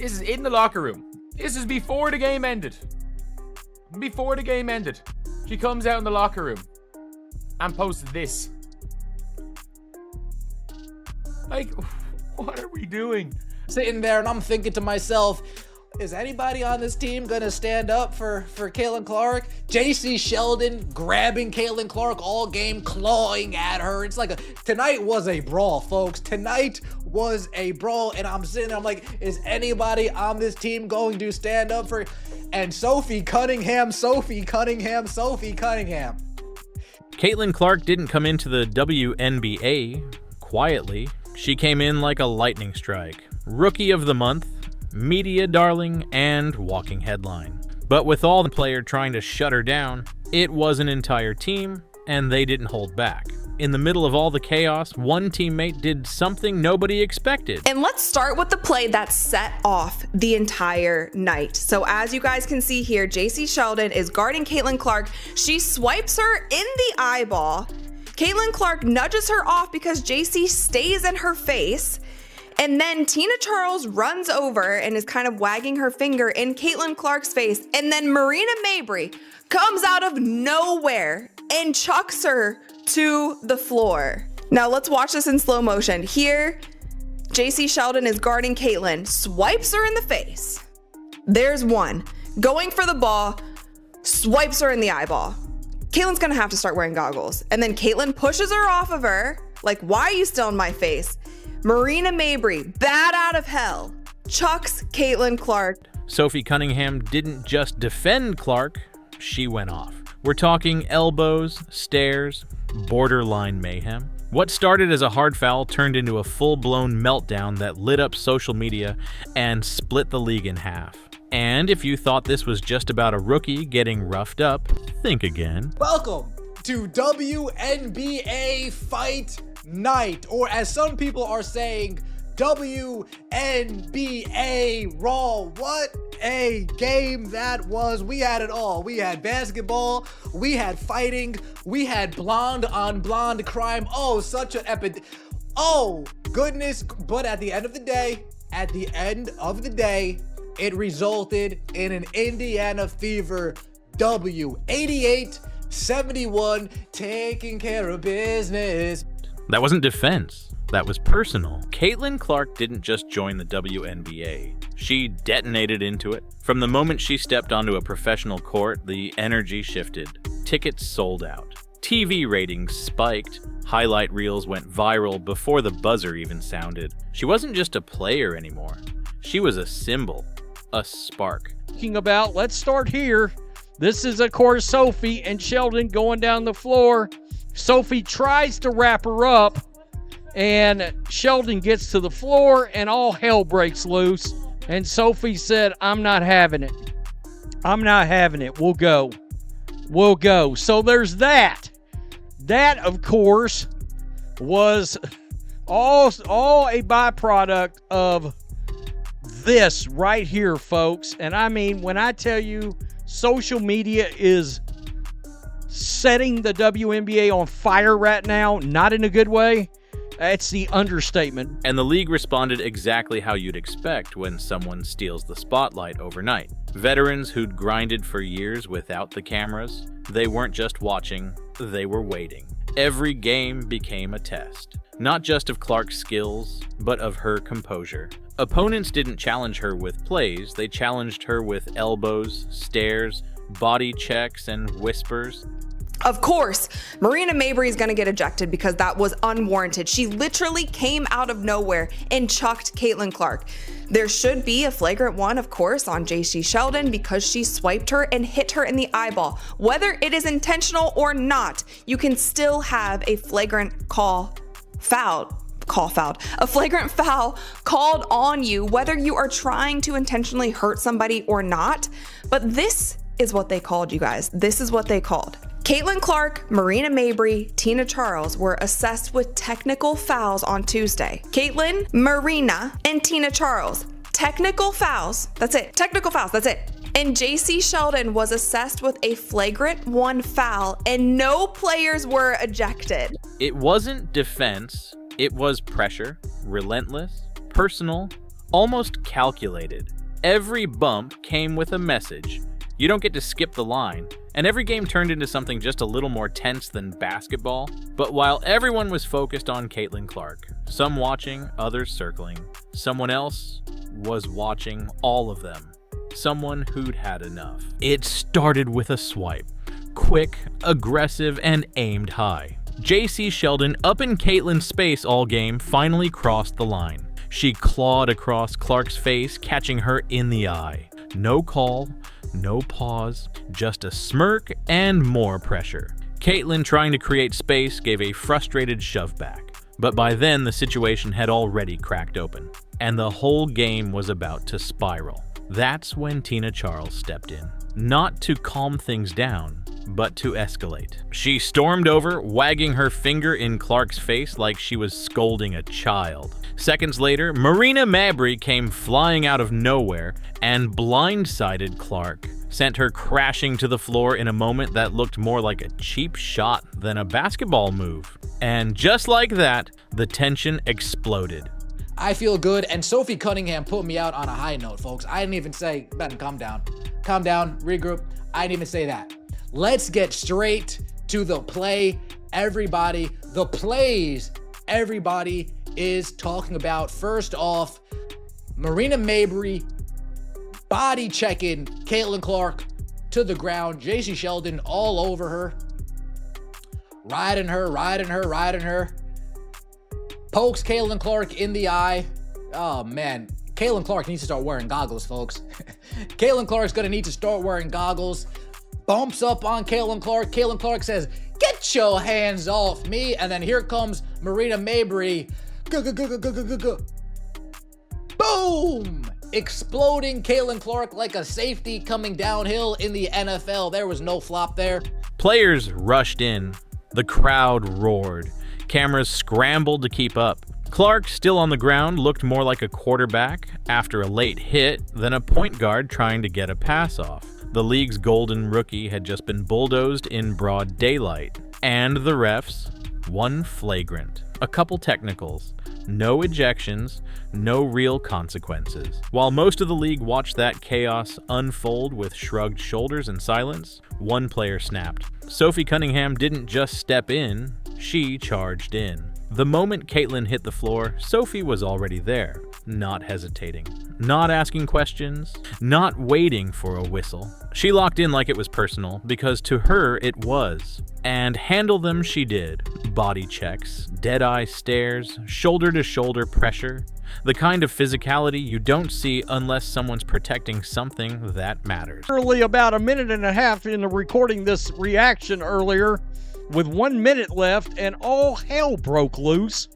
This is in the locker room. This is before the game ended. Before the game ended. She comes out in the locker room and posts this. Like, what are we doing? Sitting there and I'm thinking to myself, is anybody on this team gonna stand up for Caitlin Clark? JC Sheldon grabbing Caitlin Clark all game, clawing at her. It's like tonight was a brawl, folks. Tonight was a brawl, and I'm sitting there, I'm like, is anybody on this team going to stand up for? And Sophie Cunningham. Caitlin Clark didn't come into the WNBA quietly. She came in like a lightning strike. Rookie of the month, media darling, and walking headline. But with all the player trying to shut her down, it was an entire team, and they didn't hold back. In the middle of all the chaos, one teammate did something nobody expected. And let's start with the play that set off the entire night. So as you guys can see here, JC Sheldon is guarding Caitlin Clark. She swipes her in the eyeball. Caitlin Clark nudges her off because JC stays in her face. And then Tina Charles runs over and is kind of wagging her finger in Caitlin Clark's face. And then Marina Mabrey comes out of nowhere and chucks her to the floor. Now let's watch this in slow motion. Here, JC Sheldon is guarding Caitlin, swipes her in the face. There's one. Going for the ball, swipes her in the eyeball. Caitlin's gonna have to start wearing goggles. And then Caitlin pushes her off of her, like, why are you still in my face? Marina Mabrey, bat out of hell, chucks Caitlin Clark. Sophie Cunningham didn't just defend Clark, she went off. We're talking elbows, stares, borderline mayhem. What started as a hard foul turned into a full-blown meltdown that lit up social media and split the league in half. And if you thought this was just about a rookie getting roughed up, think again. Welcome to WNBA Fight Night, or as some people are saying, WNBA Raw. What a game that was. We had it all. We had basketball, we had fighting, we had blonde on blonde crime. Oh, such an epic. Oh, goodness. But at the end of the day, it resulted in an Indiana Fever W. 88-71, taking care of business. That wasn't defense. That was personal. Caitlin Clark didn't just join the WNBA. She detonated into it. From the moment she stepped onto a professional court, the energy shifted. Tickets sold out. TV ratings spiked. Highlight reels went viral before the buzzer even sounded. She wasn't just a player anymore. She was a symbol, a spark. Let's start here. This is, of course, Sophie and Sheldon going down the floor. Sophie tries to wrap her up, and Sheldon gets to the floor, and all hell breaks loose. And Sophie said, I'm not having it. We'll go. So there's that. That, of course, was all a byproduct of this right here, folks. And I mean, when I tell you social media is setting the WNBA on fire right now, not in a good way, it's the understatement. And the league responded exactly how you'd expect when someone steals the spotlight overnight. Veterans who'd grinded for years without the cameras, they weren't just watching, they were waiting. Every game became a test, not just of Clark's skills, but of her composure. Opponents didn't challenge her with plays, they challenged her with elbows, stares, body checks, and whispers. Of course, Marina Mabrey is going to get ejected because that was unwarranted. She literally came out of nowhere and chucked Caitlin Clark. There should be a flagrant one, of course, on JC Sheldon because she swiped her and hit her in the eyeball. Whether it is intentional or not, you can still have a flagrant a flagrant foul called on you, whether you are trying to intentionally hurt somebody or not. But this is what they called, you guys. This is what they called. Caitlin Clark, Marina Mabrey, Tina Charles were assessed with technical fouls on Tuesday. Caitlin, Marina, and Tina Charles. Technical fouls. That's it. Technical fouls. That's it. And JC Sheldon was assessed with a flagrant 1 foul, and no players were ejected. It wasn't defense. It was pressure, relentless, personal, almost calculated. Every bump came with a message. You don't get to skip the line, and every game turned into something just a little more tense than basketball. But while everyone was focused on Caitlin Clark, some watching, others circling, someone else was watching all of them. Someone who'd had enough. It started with a swipe. Quick, aggressive, and aimed high. JC Sheldon, up in Caitlin's space all game, finally crossed the line. She clawed across Clark's face, catching her in the eye. No call, no pause, just a smirk and more pressure. Caitlin, trying to create space, gave a frustrated shove back. But by then, the situation had already cracked open, and the whole game was about to spiral. That's when Tina Charles stepped in. Not to calm things down, but to escalate. She stormed over, wagging her finger in Clark's face like she was scolding a child. Seconds later, Marina Mabrey came flying out of nowhere and blindsided Clark, sent her crashing to the floor in a moment that looked more like a cheap shot than a basketball move. And just like that, the tension exploded. I feel good, and Sophie Cunningham put me out on a high note, folks. I didn't even say, Ben, calm down, regroup. I didn't even say that. Let's get straight to the play. Everybody, the plays everybody is talking about. First off, Marina Mabrey body checking Caitlin Clark to the ground. JC Sheldon all over her. Riding her. Pokes Caitlin Clark in the eye. Oh, man. Caitlin Clark needs to start wearing goggles, folks. Caitlin Clark's going to need to start wearing goggles. Bumps up on Caitlin Clark. Caitlin Clark says, "Get your hands off me." And then here comes Marina Mabrey. Boom! Exploding Caitlin Clark like a safety coming downhill in the NFL. There was no flop there. Players rushed in. The crowd roared. Cameras scrambled to keep up. Clark, still on the ground, looked more like a quarterback after a late hit than a point guard trying to get a pass off. The league's golden rookie had just been bulldozed in broad daylight. And the refs, one flagrant, a couple technicals, no ejections, no real consequences. While most of the league watched that chaos unfold with shrugged shoulders and silence, one player snapped. Sophie Cunningham didn't just step in, she charged in. The moment Caitlin hit the floor, Sophie was already there, not hesitating, not asking questions, not waiting for a whistle. She locked in like it was personal, because to her it was. And handle them she did. Body checks, dead-eye stares, shoulder-to-shoulder pressure. The kind of physicality you don't see unless someone's protecting something that matters. Early, about a minute and a half into recording this reaction earlier, with 1 minute left, and all hell broke loose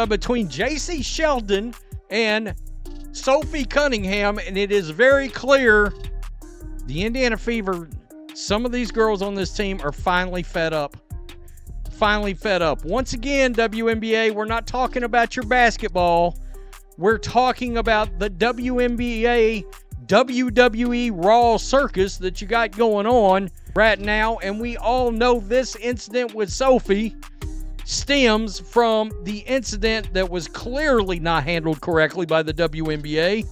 between JC Sheldon and Sophie Cunningham, and it is very clear the Indiana Fever, some of these girls on this team are finally fed up. Once again, WNBA, we're not talking about your basketball. We're talking about the WNBA WWE Raw circus that you got going on right now, and we all know this incident with Sophie stems from the incident that was clearly not handled correctly by the WNBA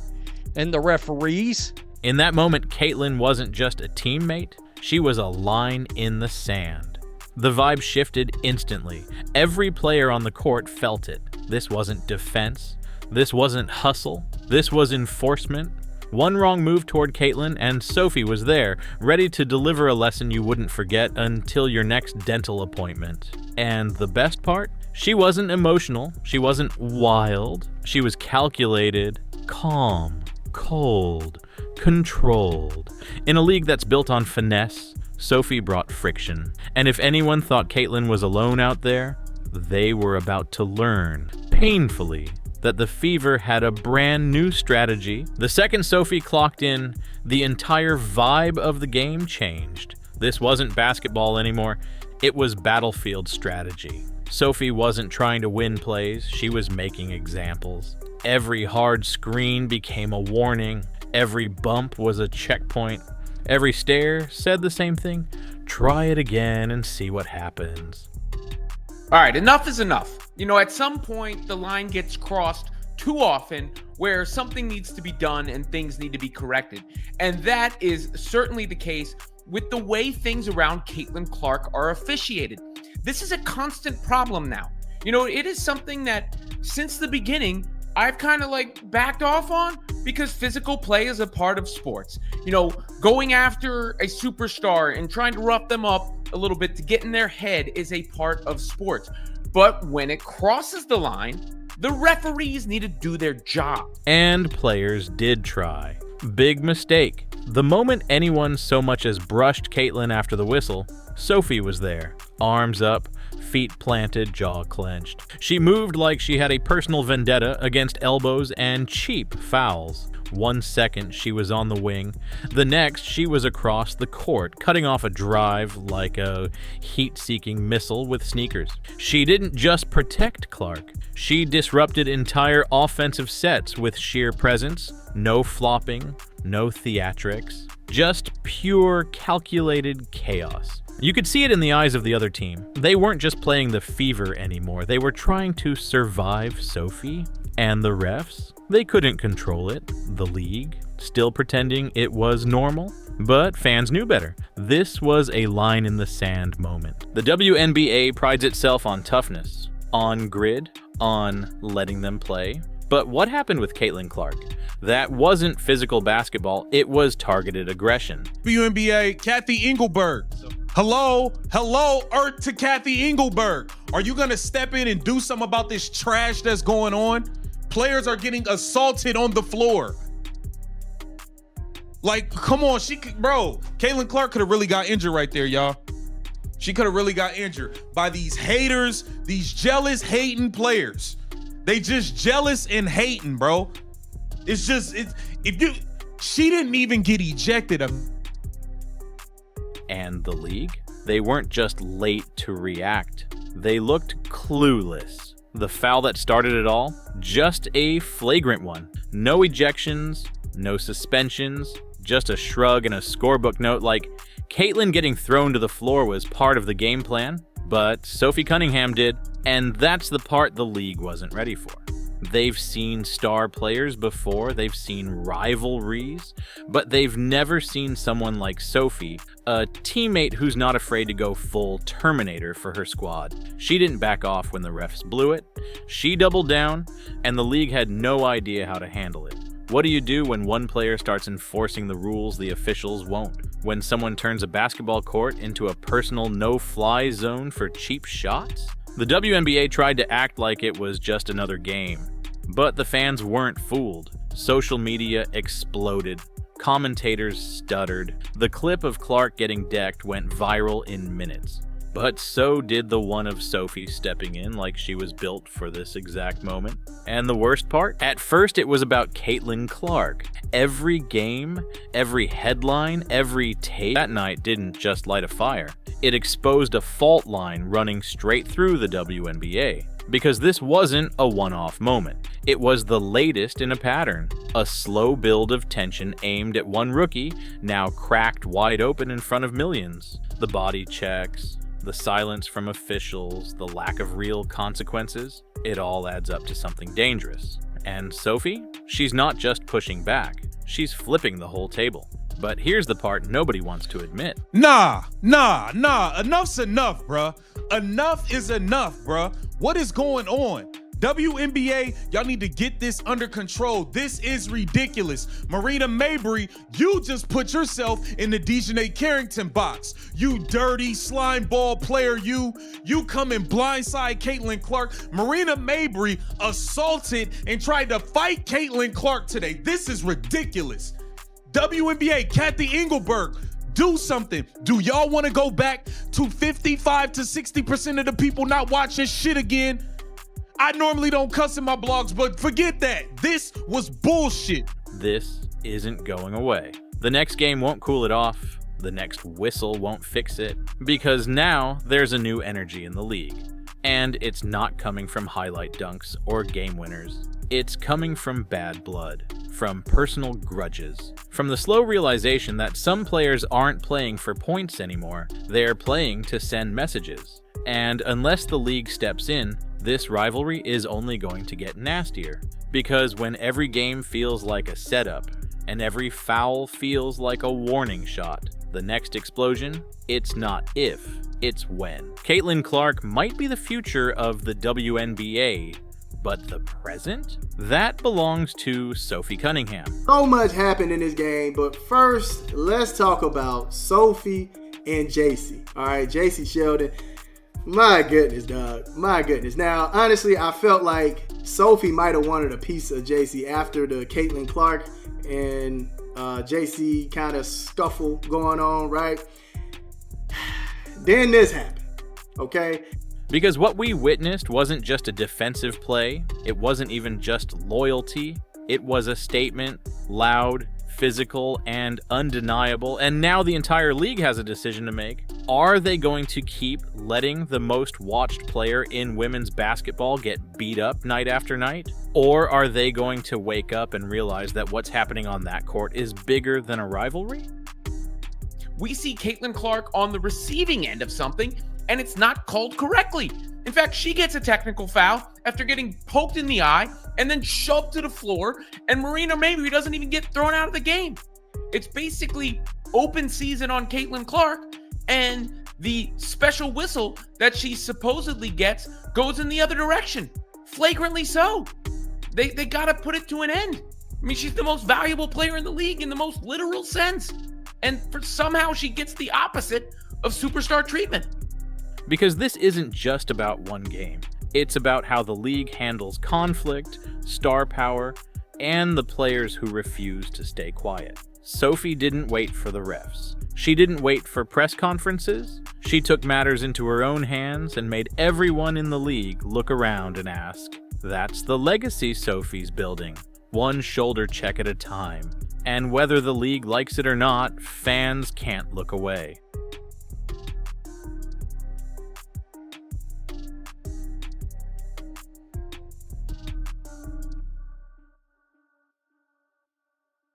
and the referees. In that moment, Caitlin wasn't just a teammate, she was a line in the sand. The vibe shifted instantly. Every player on the court felt it. This wasn't defense. This wasn't hustle. This was enforcement. One wrong move toward Caitlin, and Sophie was there, ready to deliver a lesson you wouldn't forget until your next dental appointment. And the best part? She wasn't emotional. She wasn't wild. She was calculated, calm, cold, controlled. In a league that's built on finesse, Sophie brought friction. And if anyone thought Caitlin was alone out there, they were about to learn, painfully, that the Fever had a brand new strategy. The second Sophie clocked in, the entire vibe of the game changed. This wasn't basketball anymore, it was battlefield strategy. Sophie wasn't trying to win plays, she was making examples. Every hard screen became a warning, every bump was a checkpoint. Every stare said the same thing. Try it again and see what happens. All right, enough is enough. You know, at some point, the line gets crossed too often where something needs to be done and things need to be corrected. And that is certainly the case with the way things around Caitlin Clark are officiated. This is a constant problem now. You know, it is something that since the beginning, I've kind of like backed off on, because physical play is a part of sports. You know, going after a superstar and trying to rough them up a little bit to get in their head is a part of sports. But when it crosses the line, the referees need to do their job. And players did try. Big mistake. The moment anyone so much as brushed Caitlin after the whistle, Sophie was there, arms up, feet planted, jaw clenched. She moved like she had a personal vendetta against elbows and cheap fouls. 1 second she was on the wing, the next she was across the court, cutting off a drive like a heat-seeking missile with sneakers. She didn't just protect Clark, she disrupted entire offensive sets with sheer presence, no flopping, no theatrics, just pure calculated chaos. You could see it in the eyes of the other team. They weren't just playing the fever anymore, they were trying to survive Sophie. And the refs? They couldn't control it. The league? Still pretending it was normal? But fans knew better. This was a line in the sand moment. The WNBA prides itself on toughness, on grit, on letting them play. But what happened with Caitlin Clark? That wasn't physical basketball, it was targeted aggression. WNBA, Kathy Engelberg. Hello, Earth to Kathy Engelberg. Are you gonna step in and do something about this trash that's going on? Players are getting assaulted on the floor. Like, come on, Caitlin Clark could have really got injured right there, y'all. She could have really got injured by these haters, these jealous, hating players. They just jealous and hating, bro. She didn't even get ejected. And the league? They weren't just late to react. They looked clueless. The foul that started it all? Just a flagrant one. No ejections, no suspensions, just a shrug and a scorebook note like Caitlin getting thrown to the floor was part of the game plan, but Sophie Cunningham did, and that's the part the league wasn't ready for. They've seen star players before, they've seen rivalries, but they've never seen someone like Sophie, a teammate who's not afraid to go full Terminator for her squad. She didn't back off when the refs blew it, she doubled down, and the league had no idea how to handle it. What do you do when one player starts enforcing the rules the officials won't? When someone turns a basketball court into a personal no-fly zone for cheap shots? The WNBA tried to act like it was just another game, but the fans weren't fooled. Social media exploded. Commentators stuttered. The clip of Clark getting decked went viral in minutes. But so did the one of Sophie stepping in like she was built for this exact moment. And the worst part? At first it was about Caitlin Clark. Every game, every headline, every tape that night didn't just light a fire. It exposed a fault line running straight through the WNBA. Because this wasn't a one-off moment. It was the latest in a pattern. A slow build of tension aimed at one rookie, now cracked wide open in front of millions. The body checks, the silence from officials, the lack of real consequences, it all adds up to something dangerous. And Sophie? She's not just pushing back, she's flipping the whole table. But here's the part nobody wants to admit. Nah. Enough's enough, bruh. Enough is enough, bruh. What is going on? WNBA, y'all need to get this under control. This is ridiculous. Marina Mabrey, you just put yourself in the Dejanay Carrington box. You dirty slime ball player, you come and blindside Caitlin Clark. Marina Mabrey assaulted and tried to fight Caitlin Clark today. This is ridiculous. WNBA, Kathy Engelberg, do something. Do y'all want to go back to 55 to 60% of the people not watching shit again? I normally don't cuss in my blogs, but forget that. This was bullshit. This isn't going away. The next game won't cool it off. The next whistle won't fix it. Because now there's a new energy in the league. And it's not coming from highlight dunks or game winners. It's coming from bad blood, from personal grudges, from the slow realization that some players aren't playing for points anymore. They're playing to send messages. And unless the league steps in, this rivalry is only going to get nastier. Because when every game feels like a setup, and every foul feels like a warning shot, the next explosion, it's not if, it's when. Caitlin Clark might be the future of the WNBA, but the present? That belongs to Sophie Cunningham. So much happened in this game, but first, let's talk about Sophie and JC. All right, JC Sheldon. My goodness, dog. My goodness. Now, honestly, I felt like Sophie might have wanted a piece of JC after the Caitlin Clark and JC kind of scuffle going on, right? Then this happened, okay? Because what we witnessed wasn't just a defensive play, it wasn't even just loyalty, it was a statement, loud, physical, and undeniable, and now the entire league has a decision to make. Are they going to keep letting the most watched player in women's basketball get beat up night after night? Or are they going to wake up and realize that what's happening on that court is bigger than a rivalry? We see Caitlin Clark on the receiving end of something, and it's not called correctly. In fact, she gets a technical foul after getting poked in the eye and then shoved to the floor, and Marina Mayberry doesn't even get thrown out of the game. It's basically open season on Caitlin Clark, and the special whistle that she supposedly gets goes in the other direction. Flagrantly so. They got to put it to an end. I mean, she's the most valuable player in the league in the most literal sense. And somehow she gets the opposite of superstar treatment. Because this isn't just about one game. It's about how the league handles conflict, star power, and the players who refuse to stay quiet. Sophie didn't wait for the refs. She didn't wait for press conferences. She took matters into her own hands and made everyone in the league look around and ask, "That's the legacy Sophie's building, one shoulder check at a time. And whether the league likes it or not, fans can't look away."